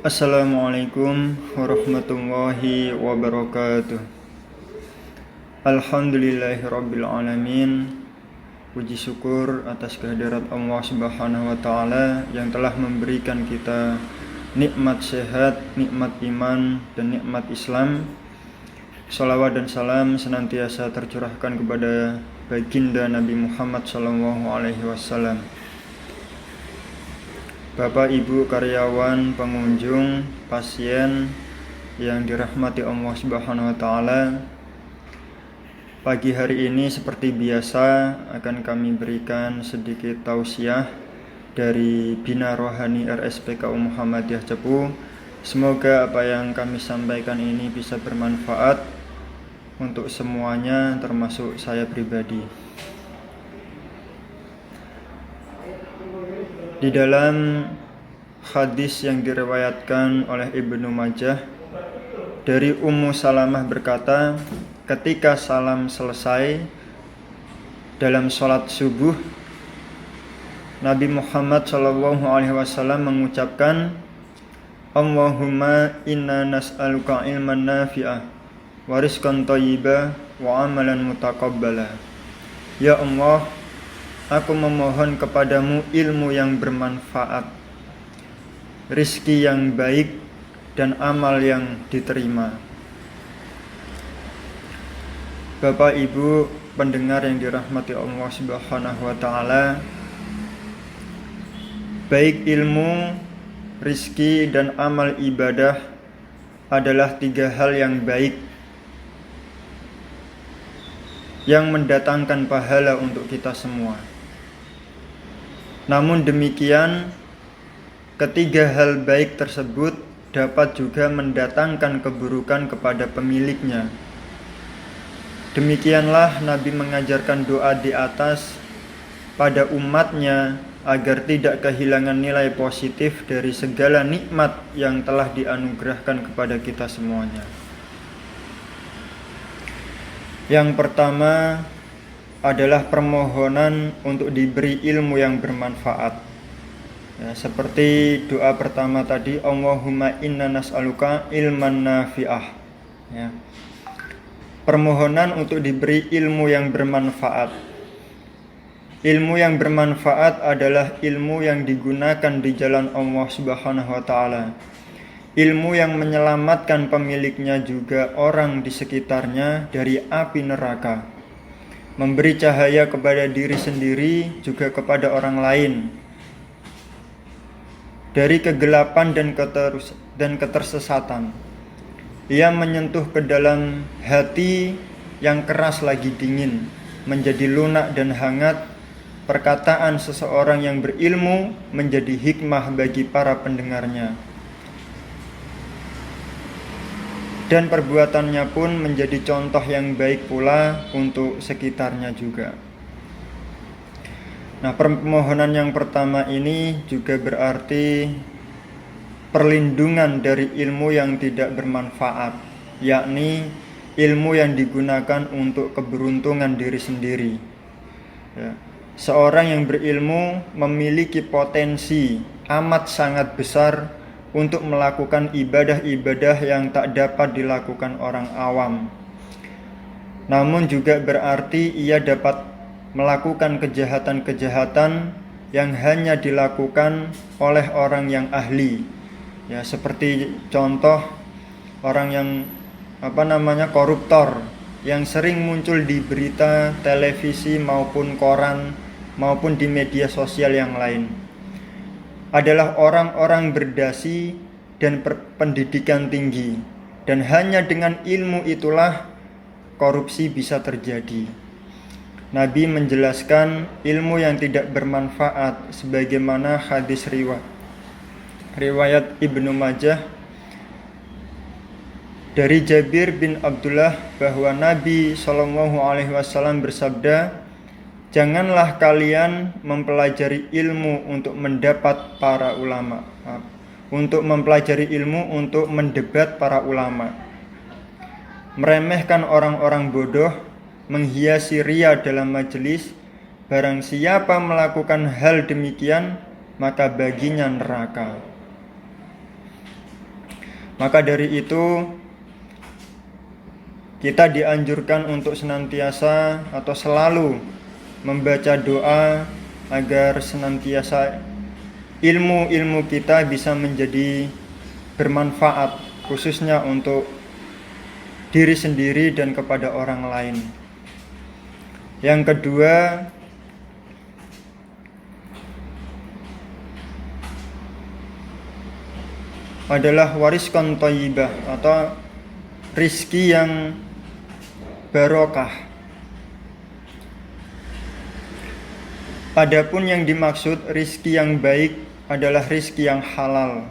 Assalamualaikum warahmatullahi wabarakatuh. Alhamdulillahirabbil alamin. Puji syukur atas kehadirat Allah Subhanahu wa taala yang telah memberikan kita nikmat sehat, nikmat iman dan nikmat Islam. Salawat dan salam senantiasa tercurahkan kepada baginda Nabi Muhammad sallallahu alaihi wasallam. Bapak, Ibu, karyawan, pengunjung, pasien yang dirahmati Allah Subhanahu wa taala. Pagi hari ini seperti biasa akan kami berikan sedikit tausiah dari Bina Rohani RSPKU Muhammadiyah Cepu. Semoga apa yang kami sampaikan ini bisa bermanfaat untuk semuanya, termasuk saya pribadi. Di dalam hadis yang diriwayatkan oleh Ibnu Majah dari Ummu Salamah berkata, ketika salam selesai dalam sholat subuh, Nabi Muhammad SAW mengucapkan, Allahumma inna nas'aluka ilman nafi'ah wa rizqan thayyibah wa amalan mutaqabbala. Ya Allah, aku memohon kepadamu ilmu yang bermanfaat, rizki yang baik, dan amal yang diterima. Bapak, Ibu, pendengar yang dirahmati Allah Subhanahu wa taala, baik ilmu, rizki, dan amal ibadah adalah 3 hal yang baik yang mendatangkan pahala untuk kita semua. Namun demikian, ketiga hal baik tersebut dapat juga mendatangkan keburukan kepada pemiliknya. Demikianlah Nabi mengajarkan doa di atas pada umatnya agar tidak kehilangan nilai positif dari segala nikmat yang telah dianugerahkan kepada kita semuanya. Yang pertama adalah permohonan untuk diberi ilmu yang bermanfaat. Ya, seperti doa pertama tadi, Allahumma inna nas'aluka ilman nafi'ah. Ya. Permohonan untuk diberi ilmu yang bermanfaat. Ilmu yang bermanfaat adalah ilmu yang digunakan di jalan Allah Subhanahu wa taala. Ilmu yang menyelamatkan pemiliknya juga orang di sekitarnya dari api neraka. Memberi cahaya kepada diri sendiri juga kepada orang lain dari kegelapan dan ketersesatan. Ia menyentuh ke dalam hati yang keras lagi dingin, menjadi lunak dan hangat. Perkataan seseorang yang berilmu menjadi hikmah bagi para pendengarnya, dan perbuatannya pun menjadi contoh yang baik pula untuk sekitarnya juga. Nah, permohonan yang pertama ini juga berarti perlindungan dari ilmu yang tidak bermanfaat, yakni ilmu yang digunakan untuk keberuntungan diri sendiri. Ya. Seorang yang berilmu memiliki potensi amat sangat besar untuk melakukan ibadah-ibadah yang tak dapat dilakukan orang awam. Namun juga berarti ia dapat melakukan kejahatan-kejahatan yang hanya dilakukan oleh orang yang ahli. Ya, seperti contoh orang yang koruptor yang sering muncul di berita televisi maupun koran maupun di media sosial yang lain adalah orang-orang berdasi dan berpendidikan tinggi, dan hanya dengan ilmu itulah korupsi bisa terjadi. Nabi menjelaskan ilmu yang tidak bermanfaat sebagaimana hadis riwayat Ibnu Majah dari Jabir bin Abdullah bahwa Nabi SAW bersabda, janganlah kalian mempelajari ilmu untuk mendapat para ulama, untuk mempelajari ilmu untuk mendebat para ulama, meremehkan orang-orang bodoh, menghiasi ria dalam majelis. Barang siapa melakukan hal demikian, maka baginya neraka. Maka dari itu kita dianjurkan untuk senantiasa atau selalu membaca doa agar senantiasa ilmu-ilmu kita bisa menjadi bermanfaat, khususnya untuk diri sendiri dan kepada orang lain. Yang kedua, adalah warizqan thayyibah atau rizki yang barokah. Adapun yang dimaksud rizki yang baik adalah rizki yang halal.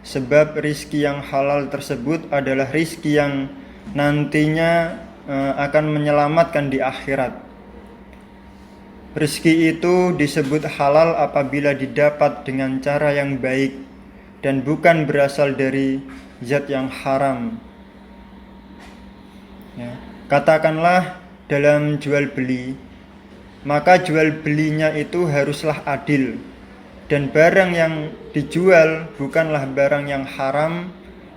Sebab rizki yang halal tersebut adalah rizki yang nantinya akan menyelamatkan di akhirat. Rizki itu disebut halal apabila didapat dengan cara yang baik dan bukan berasal dari zat yang haram. Ya. Katakanlah dalam jual beli, maka jual belinya itu haruslah adil, dan barang yang dijual bukanlah barang yang haram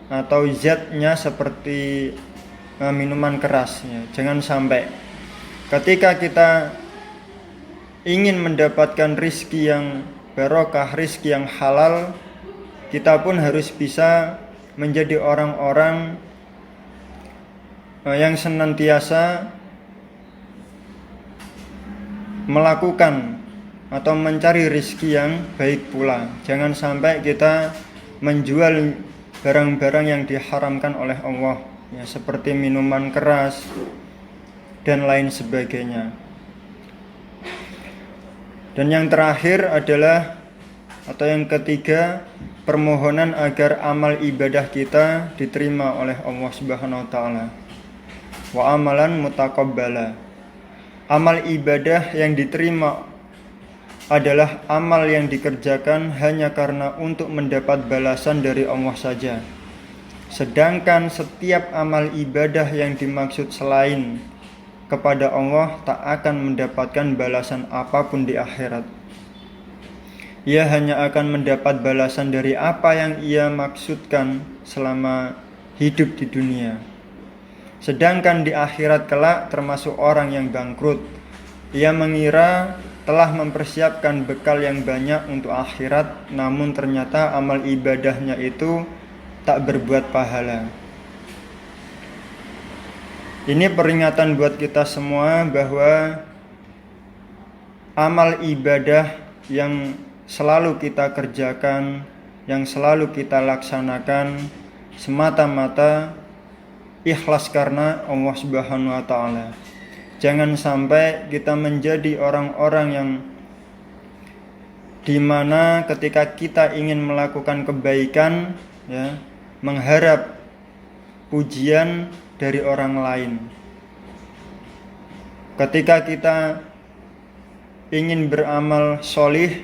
atau zatnya seperti minuman keras. Ya. Jangan sampai ketika kita ingin mendapatkan rizki yang barokah, rizki yang halal, kita pun harus bisa menjadi orang-orang yang senantiasa melakukan atau mencari rizki yang baik pula. Jangan sampai kita menjual barang-barang yang diharamkan oleh Allah, ya, seperti minuman keras dan lain sebagainya. Dan yang terakhir adalah, atau yang ketiga, permohonan agar amal ibadah kita diterima oleh Allah Subhanahu wa taala. Wa amalan mutaqabbala. Amal ibadah yang diterima adalah amal yang dikerjakan hanya karena untuk mendapat balasan dari Allah saja. Sedangkan setiap amal ibadah yang dimaksud selain kepada Allah tak akan mendapatkan balasan apapun di akhirat. Ia hanya akan mendapat balasan dari apa yang ia maksudkan selama hidup di dunia. Sedangkan di akhirat kelak termasuk orang yang bangkrut. Ia mengira telah mempersiapkan bekal yang banyak untuk akhirat, namun ternyata amal ibadahnya itu tak berbuat pahala. Ini peringatan buat kita semua bahwa amal ibadah yang selalu kita kerjakan, yang selalu kita laksanakan semata-mata ikhlas karena Allah Subhanahu wa taala. Jangan sampai kita menjadi orang-orang yang dimana ketika kita ingin melakukan kebaikan, ya, mengharap pujian dari orang lain. Ketika kita ingin beramal solih,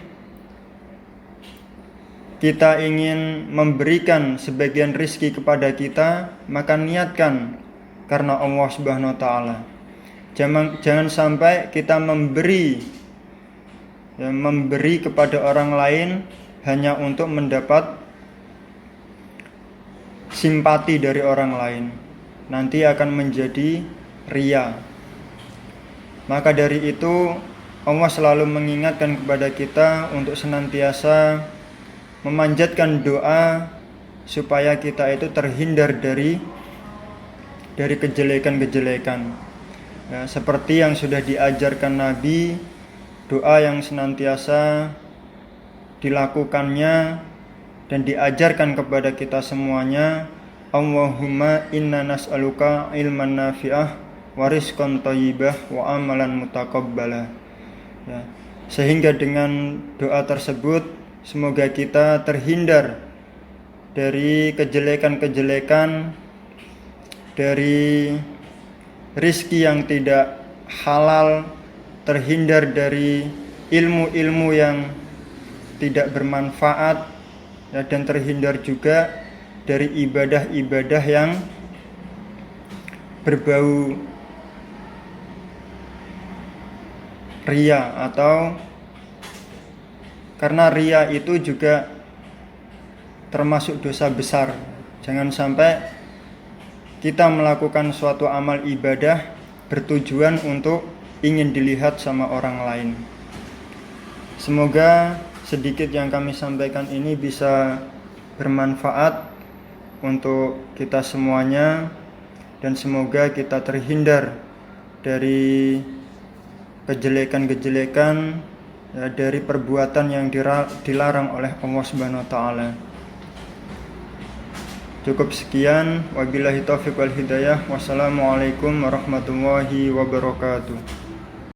kita ingin memberikan sebagian rizki kepada kita, maka niatkan karena Allah Subhanahu wa taala. Jangan sampai kita memberi kepada orang lain hanya untuk mendapat simpati dari orang lain. Nanti akan menjadi riya. Maka dari itu Allah selalu mengingatkan kepada kita untuk senantiasa memanjatkan doa supaya kita itu terhindar dari kejelekan-kejelekan. Ya, seperti yang sudah diajarkan Nabi, doa yang senantiasa dilakukannya dan diajarkan kepada kita semuanya, Allahumma inna nas'aluka ilman nafi'ah wa rizqan thayyibah wa amalan mutaqabbala. Ya, sehingga dengan doa tersebut semoga kita terhindar dari kejelekan-kejelekan, dari rizki yang tidak halal, terhindar dari ilmu-ilmu yang tidak bermanfaat, ya, dan terhindar juga dari ibadah-ibadah yang berbau riya, atau karena riya itu juga termasuk dosa besar, Jangan sampai kita melakukan suatu amal ibadah bertujuan untuk ingin dilihat sama orang lain. Semoga sedikit yang kami sampaikan ini bisa bermanfaat untuk kita semuanya, dan semoga kita terhindar dari kejelekan-kejelekan, ya, dari perbuatan yang dilarang oleh Allah Subhanahu wa taala. Cukup sekian, wabillahi taufiq wal hidayah. Wassalamualaikum warahmatullahi wabarakatuh.